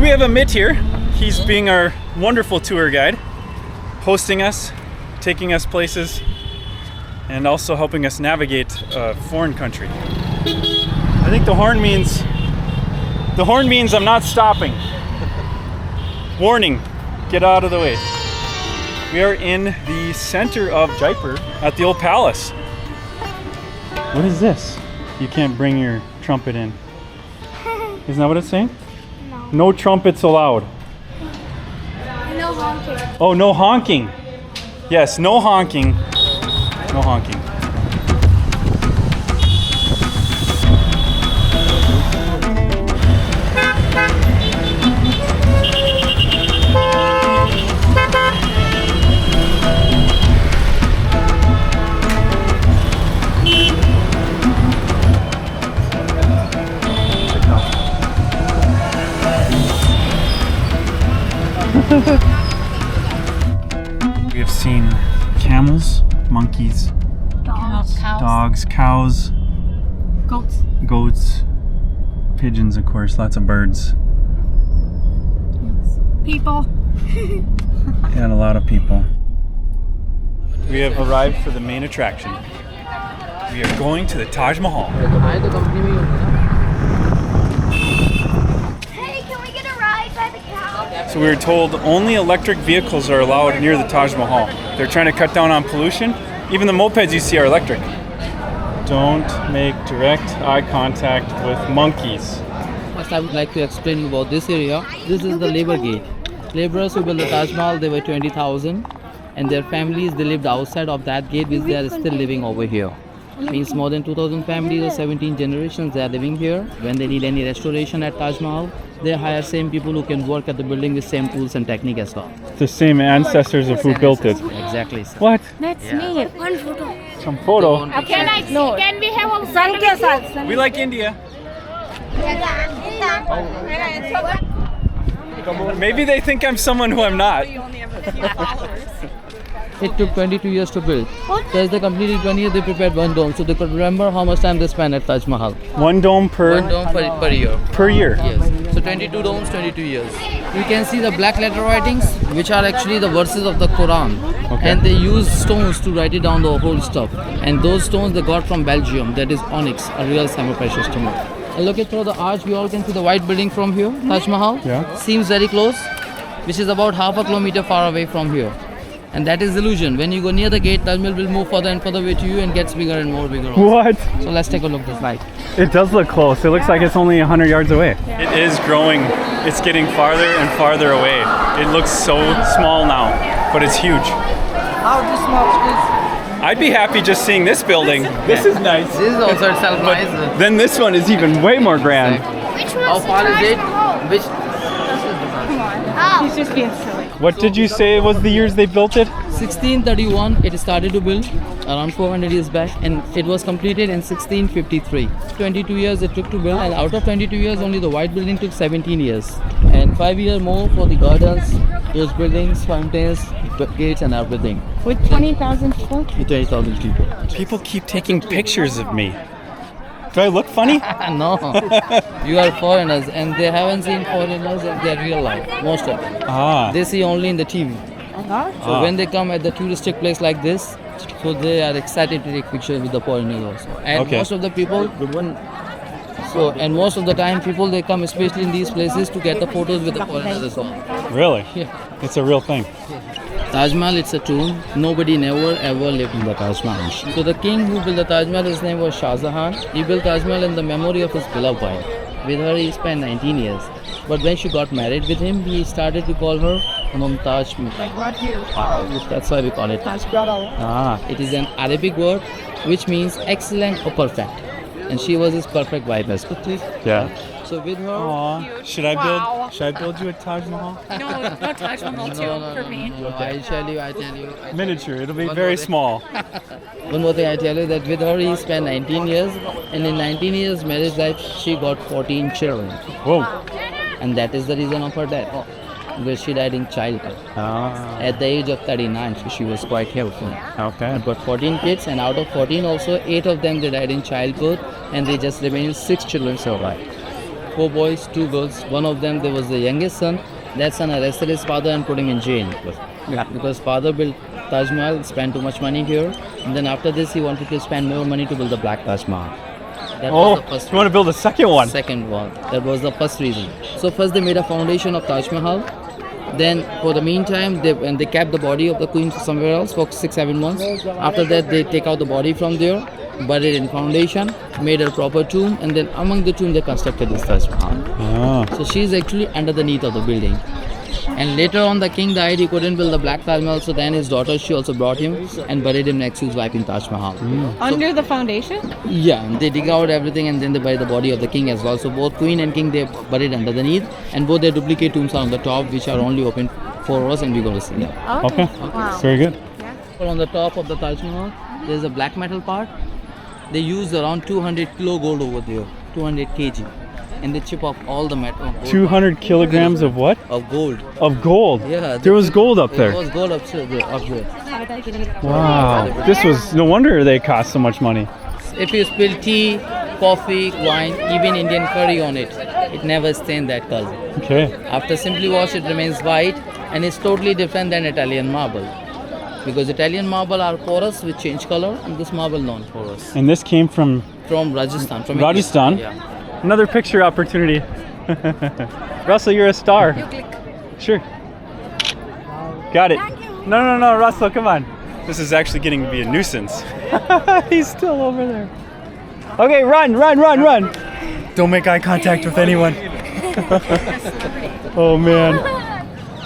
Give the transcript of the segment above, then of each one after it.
we have Amit here. He's being our wonderful tour guide, hosting us, taking us places, and also helping us navigate a foreign country. I think the horn means I'm not stopping. Warning, get out of the way. We are in the center of Jaipur at the old palace. What is this? You can't bring your trumpet in. Isn't that what it's saying? No. No trumpets allowed. No honking. Oh, no honking. Yes, no honking. No honking. We have seen camels, monkeys, dogs, cows, goats, pigeons, of course, lots of birds. People. And a lot of people. We have arrived for the main attraction. We are going to the Taj Mahal. Hey, can we get a ride by the cow? So we were told only electric vehicles are allowed near the Taj Mahal. They're trying to cut down on pollution. Even the mopeds you see are electric. Don't make direct eye contact with monkeys. First, I would like to explain about this area. This is the labor gate. Laborers who built the Taj Mahal, they were 20,000, and their families, they lived outside of that gate, which they are still living over here. Means more than 2,000 families or 17 generations they are living here. When they need any restoration at Taj Mahal, they hire same people who can work at the building with same tools and technique as well. The same ancestors of who built it. Exactly. Sir. What? That's me. One photo. Some photo? Can we have a We like India. Maybe they think I'm someone who I'm not. It took 22 years to build. As they completed 20 years, they prepared one dome. So they could remember how much time they spent at Taj Mahal. One dome per Per year. per year. Yes. So 22 domes, 22 years. You can see the black letter writings, which are actually the verses of the Quran. Okay. And they use stones to write it down the whole stuff. And those stones they got from Belgium. That is onyx, a real semi-precious stone. And look at through the arch, we all can see the white building from here, Taj Mahal. Yeah. Seems very close, which is about half a kilometer far away from here. And that is illusion. When you go near the gate, Taj Mahal will move further and further away to you and gets bigger and more bigger. Also. What? So let's take a look at this light. It does look close. It looks like it's only 100 yards away. It is growing. It's getting farther and farther away. It looks so small now, but it's huge. How this much is? I'd be happy just seeing this building. This is nice. This is also itself nice. Then this one is even way more grand. Which How one's far is it? Which? He's just being silly. What did you say was the years they built it? 1631 it started to build, around 400 years back, and it was completed in 1653. 22 years it took to build, and out of 22 years only the white building took 17 years. And 5 years more for the gardens, those buildings, fountains, gates and everything. With 20,000 people? With 20,000 people. People keep taking pictures of me. Do I look funny? No, you are foreigners and they haven't seen foreigners in their real life, most of them. Ah. They see only in the TV. So when they come at the touristic place like this, so they are excited to take pictures with the foreigners also. And most of the people, and most of the time people they come especially in these places to get the photos with the foreigners as well. Really? Yeah. It's a real thing. Taj Mahal, it's a tomb. Nobody never ever lived in the Taj Mahal. So the king who built the Taj Mahal, his name was Shah Jahan. He built Taj Mahal in the memory of his beloved wife. With her he spent 19 years. But when she got married with him, he started to call her Mumtaz Mahal. That's why we call it Taj. It is an Arabic word which means excellent or perfect. And she was his perfect wife as well. Yeah. So with her, Aww. Should I build you a Taj Mahal? No Taj Mahal too for me. I tell you. Miniature. It'll be One very more thing. small. One more thing I tell you, that with her he spent 19 years, and in 19 years marriage life she got 14 children. Whoa. And that is the reason of her death, because she died in childbirth. At the age of 39, so she was quite healthy. Okay. I've got 14 kids, and out of 14 also 8 of them they died in childbirth, and they just remained 6 children survived. 4 boys, 2 girls. One of them, there was the youngest son. That son arrested his father and put him in jail. Because father built Taj Mahal, spent too much money here. And then after this, he wanted to spend more money to build the Black Taj Mahal. That was the first you want to build a second one? Second one. That was the first reason. So first they made a foundation of Taj Mahal. Then for the meantime, they kept the body of the queen somewhere else for 6-7 months. After that, they take out the body from there, buried in foundation, made a proper tomb, and then among the tomb they constructed this Taj Mahal. So she is actually underneath of the building. And later on, the king died. He couldn't build the Black Taj Mahal. So then his daughter, she also brought him and buried him next to his wife in Taj Mahal. Under the foundation? Yeah, and they dig out everything and then they bury the body of the king as well. So both queen and king, they buried underneath, and both their duplicate tombs are on the top, which are only open for us, and we're going to see them. Okay. Wow. Very good. On the top of the Taj Mahal, there's a black metal part. They used around 200 kilo gold over there, 200 kg. And they chip off all the metal. 200 kilograms of what? Of gold. Of gold? Yeah. There was gold up there. There was gold up there. Wow. This was, no wonder they cost so much money. If you spill tea, coffee, wine, even Indian curry on it, it never stains that color. Okay. After simply wash, it remains white, and it's totally different than Italian marble. Because Italian marble are porous with change color, and this marble non-porous. And this came from Rajasthan. From Rajasthan? India. Yeah. Another picture opportunity. Russell, you're a star. Sure. Got it. No, Russell, come on. This is actually getting to be a nuisance. He's still over there. Okay, run. Don't make eye contact with anyone. Oh, man.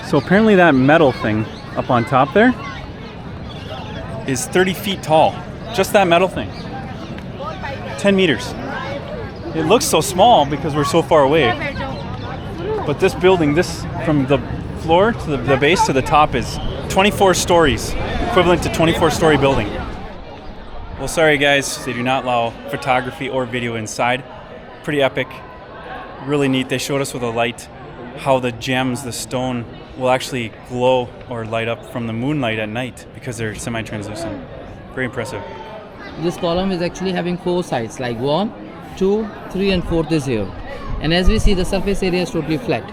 So apparently that metal thing up on top there is 30 feet tall. Just that metal thing. 10 meters. It looks so small because we're so far away. But this building, this from the floor to the base to the top is 24 stories, equivalent to 24-story building. Well, sorry guys, they do not allow photography or video inside. Pretty epic, really neat. They showed us with a light how the gems, the stone, will actually glow or light up from the moonlight at night because they're semi-translucent. Very impressive. This column is actually having 4 sides, like 1, 2, 3 and 4th is here. And as we see, the surface area is totally flat.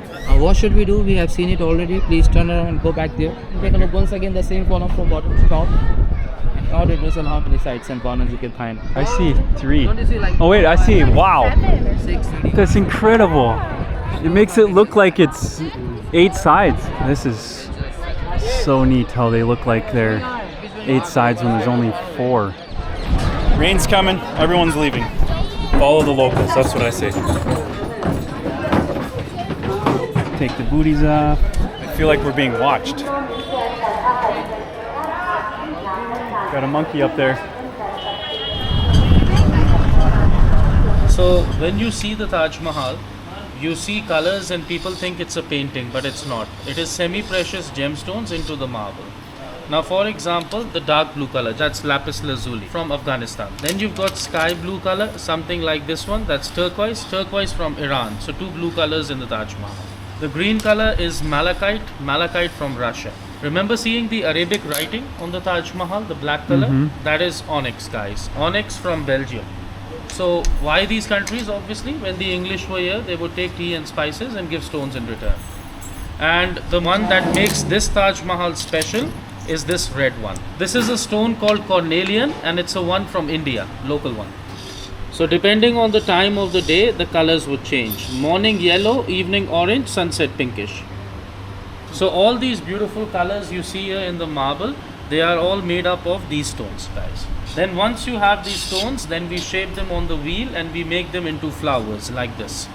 What should we do? We have seen it already. Please turn around and go back there. Take a look once again, the same column from bottom to top. And count it and how many sides and corners you can find. I see 3. Don't you see like... Oh wait, I see, wow. 6. That's incredible. It makes it look like it's 8 sides. This is so neat how they look like they're 8 sides when there's only 4. Rain's coming, everyone's leaving. Follow the locals, that's what I say. Take the booties off. I feel like we're being watched. Got a monkey up there. So when you see the Taj Mahal, you see colors and people think it's a painting, but it's not. It is semi-precious gemstones into the marble. Now for example, the dark blue color, that's lapis lazuli from Afghanistan. Then you've got sky blue color, something like this one, that's turquoise from Iran. So 2 blue colors in the Taj Mahal. The green color is malachite from Russia. Remember seeing the Arabic writing on the Taj Mahal, the black color? That is onyx, guys. Onyx from Belgium. So why these countries? Obviously, when the English were here, they would take tea and spices and give stones in return. And the one that makes this Taj Mahal special is this red one. This is a stone called cornelian, and it's a one from India, local one. So depending on the time of the day, the colors would change. Morning yellow, evening orange, sunset pinkish. So all these beautiful colors you see here in the marble, they are all made up of these stones, guys. Then once you have these stones, then we shape them on the wheel and we make them into flowers like this.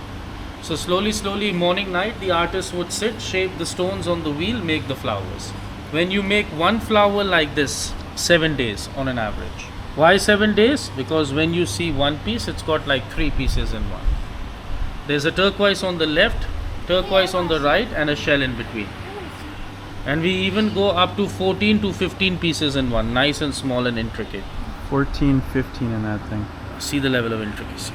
So slowly, morning, night, the artist would sit, shape the stones on the wheel, make the flowers. When you make one flower like this, 7 days on an average. Why 7 days? Because when you see one piece, it's got like 3 pieces in one. There's a turquoise on the left, turquoise on the right, and a shell in between. And we even go up to 14 to 15 pieces in one, nice and small and intricate. 14, 15 in that thing. See the level of intricacy.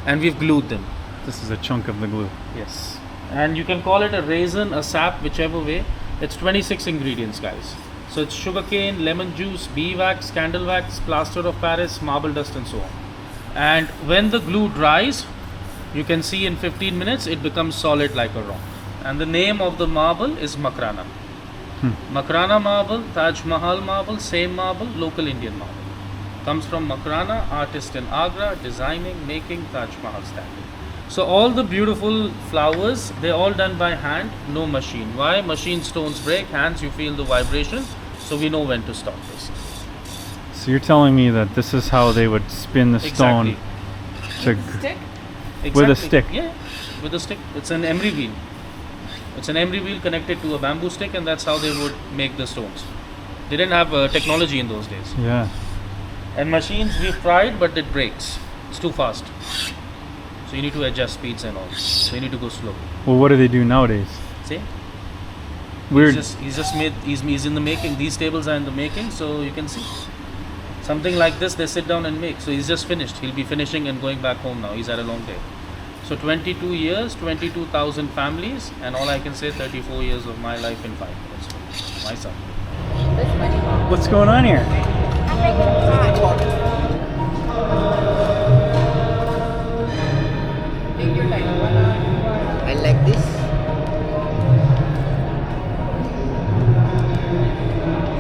And we've glued them. This is a chunk of the glue. Yes. And you can call it a raisin, a sap, whichever way. It's 26 ingredients, guys. So it's sugarcane, lemon juice, bee wax, candle wax, plaster of Paris, marble dust, and so on. And when the glue dries, You can see in 15 minutes it becomes solid like a rock. And the name of the marble is Makrana. Makrana marble, Taj Mahal marble, same marble, local Indian marble. Comes from Makrana, artist in Agra, designing, making Taj Mahal statue. So all the beautiful flowers, they're all done by hand, no machine. Why? Machine stones break, hands you feel the vibration, so we know when to stop this. So you're telling me that this is how they would spin the stone to Stick? with a stick? Yeah, with a stick. It's an emery wheel. It's an emery wheel connected to a bamboo stick, and that's how they would make the stones. They didn't have technology in those days. Yeah. And machines, we've tried, but it breaks. It's too fast. So you need to adjust speeds and all. So you need to go slow. Well, what do they do nowadays? See? Weird. He's in the making. These tables are in the making, so you can see. Something like this, they sit down and make. So he's just finished. He'll be finishing and going back home now. He's had a long day. So 22 years, 22,000 families, and all I can say, 34 years of my life in 5 minutes. My son. What's going on here? I like this.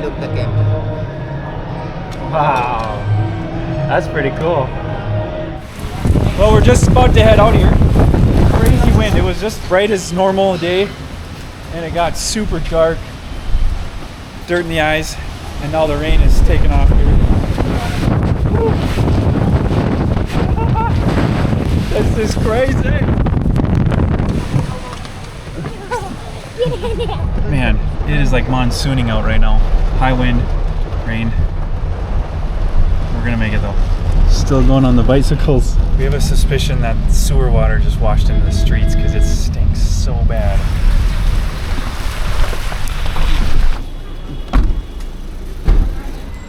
Look the camel. Wow, that's pretty cool. Well, we're just about to head out here. Crazy wind. It was just bright as normal day, and it got super dark, dirt in the eyes, and now the rain is taking off here. Woo. This is crazy. Man, it is like monsooning out right now. High wind, rain. We're gonna make it though. Still going on the bicycles. We have a suspicion that sewer water just washed into the streets because it stinks so bad.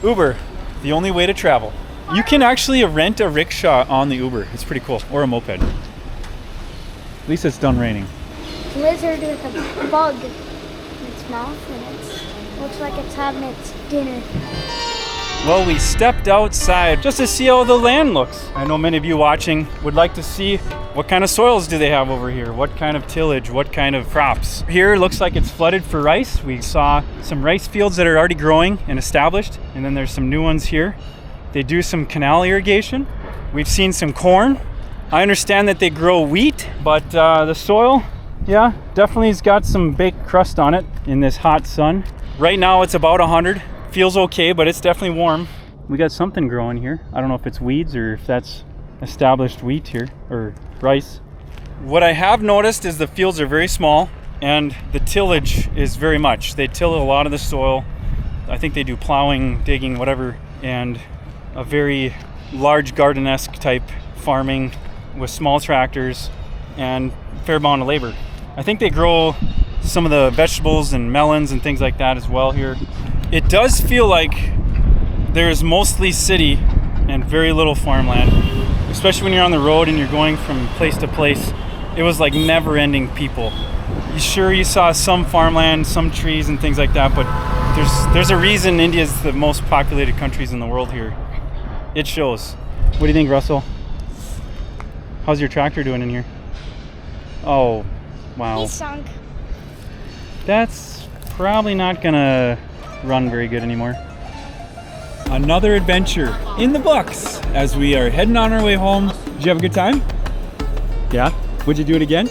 Uber, the only way to travel. You can actually rent a rickshaw on the Uber. It's pretty cool. Or a moped. At least it's done raining. Lizard with a bug in its mouth, and it looks like it's having its dinner. Well, we stepped outside just to see how the land looks. I know many of you watching would like to see what kind of soils do they have over here, what kind of tillage, what kind of crops. Here it looks like it's flooded for rice. We saw some rice fields that are already growing and established, and then there's some new ones here. They do some canal irrigation. We've seen some corn. I understand that they grow wheat, but the soil, yeah, definitely has got some baked crust on it in this hot sun. Right now it's about 100. Feels okay, but it's definitely warm. We got something growing here. I don't know if it's weeds or if that's established wheat here, or rice. What I have noticed is the fields are very small and the tillage is very much. They till a lot of the soil. I think they do plowing, digging, whatever, and a very large garden-esque type farming with small tractors and a fair amount of labor. I think they grow some of the vegetables and melons and things like that as well here. It does feel like there's mostly city and very little farmland, especially when you're on the road and you're going from place to place. It was like never-ending people. You saw some farmland, some trees and things like that, but there's a reason India's the most populated countries in the world here. It shows. What do you think, Russell? How's your tractor doing in here? Oh, wow. He sunk. That's probably not gonna run very good anymore. Another adventure in the books as we are heading on our way home. Did you have a good time? Yeah? Would you do it again?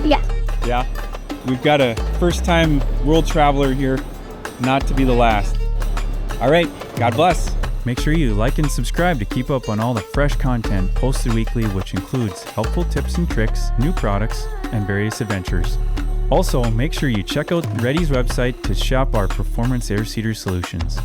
Yeah. Yeah. We've got a first-time world traveler here, not to be the last. All right, God bless. Make sure you like and subscribe to keep up on all the fresh content posted weekly, which includes helpful tips and tricks, new products, and various adventures. Also, make sure you check out Reddy's website to shop our performance air seeder solutions.